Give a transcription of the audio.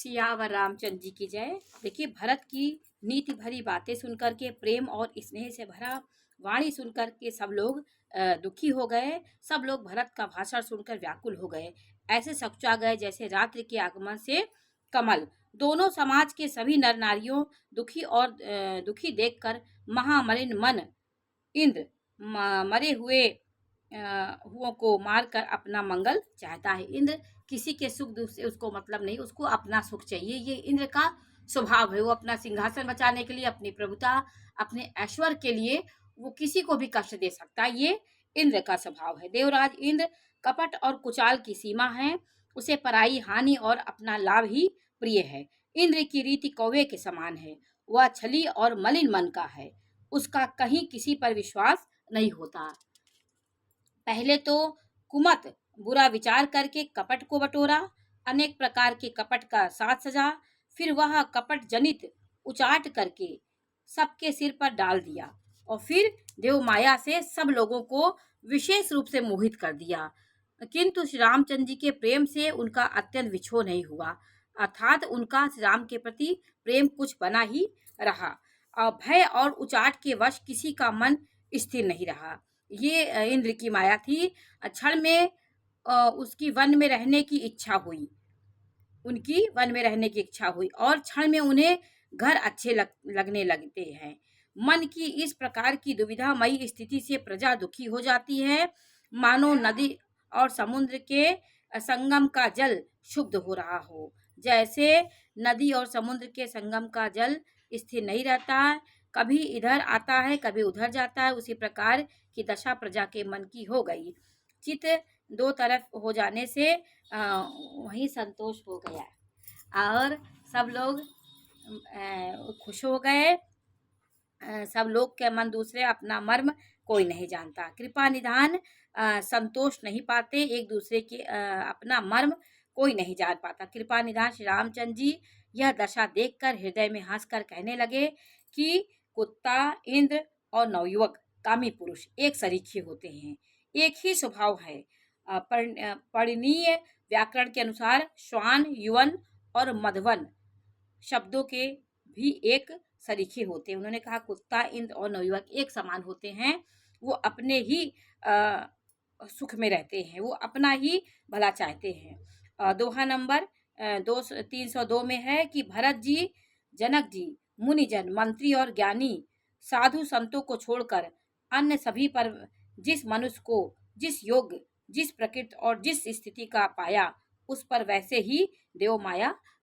सियावर रामचंद्र जी की जय। देखिए, भरत की नीति भरी बातें सुनकर के, प्रेम और स्नेह से भरा वाणी सुनकर के सब लोग दुखी हो गए। सब लोग भरत का भाषण सुनकर व्याकुल हो गए। ऐसे सकुचा गए जैसे रात्रि के आगमन से कमल। दोनों समाज के सभी नर नारियों दुखी देखकर महामलिन मन इंद्र मरे हुओं को मारकर अपना मंगल चाहता है। इंद्र किसी के सुख दुख से उसको मतलब नहीं, उसको अपना सुख चाहिए। ये इंद्र का स्वभाव है। वो अपना सिंहासन बचाने के लिए, अपनी प्रभुता, अपने ऐश्वर्य के लिए वो किसी को भी कष्ट दे सकता है। ये इंद्र का स्वभाव है। देवराज इंद्र कपट और कुचाल की सीमा है। उसे पराई हानि और अपना लाभ ही प्रिय है। इंद्र की रीति कौवे के समान है। वह छली और मलिन मन का है। उसका कहीं किसी पर विश्वास नहीं होता। पहले तो कुमत बुरा विचार करके कपट को बटोरा, अनेक प्रकार के कपट का साथ सजा, फिर वह कपट जनित उचाट करके सबके सिर पर डाल दिया और फिर देव माया से सब लोगों को विशेष रूप से मोहित कर दिया। किंतु श्री रामचंद्र जी के प्रेम से उनका अत्यंत विछोह नहीं हुआ, अर्थात उनका श्री राम के प्रति प्रेम कुछ बना ही रहा। भय और उचाट के वश किसी का मन स्थिर नहीं रहा। ये इंद्र की माया थी। क्षण में उसकी वन में रहने की इच्छा हुई, उनकी वन में रहने की इच्छा हुई और क्षण में उन्हें घर अच्छे लगने लगते हैं। मन की इस प्रकार की दुविधामयी स्थिति से प्रजा दुखी हो जाती है, मानो नदी और समुद्र के संगम का जल शुद्ध हो रहा हो। जैसे नदी और समुद्र के संगम का जल स्थिर नहीं रहता है, कभी इधर आता है कभी उधर जाता है, उसी प्रकार की दशा प्रजा के मन की हो गई। चित्त दो तरफ हो जाने से वही संतोष हो गया और सब लोग खुश हो गए। सब लोग के मन दूसरे, अपना मर्म कोई नहीं जानता। कृपा निधान संतोष नहीं पाते, एक दूसरे के अपना मर्म कोई नहीं जान पाता। कृपा निधान श्री रामचंद्र जी यह दशा देखकर हृदय में हंसकर कहने लगे कि कुत्ता, इंद्र और नवयुवक कामी पुरुष एक सरीखे होते हैं, एक ही स्वभाव है। परिणीय व्याकरण के अनुसार श्वान, युवन और मधवन शब्दों के भी एक सरीखे होते हैं। उन्होंने कहा कुत्ता, इंद्र और नवयुवक एक समान होते हैं। वो अपने ही सुख में रहते हैं, वो अपना ही भला चाहते हैं। दोहा नंबर 302 में है कि भरत जी, जनक जी, मुनिजन, मंत्री और ज्ञानी साधु संतों को छोड़कर अन्य सभी पर जिस मनुष्य को जिस योग, जिस प्रकृति और जिस स्थिति का पाया, उस पर वैसे ही देव माया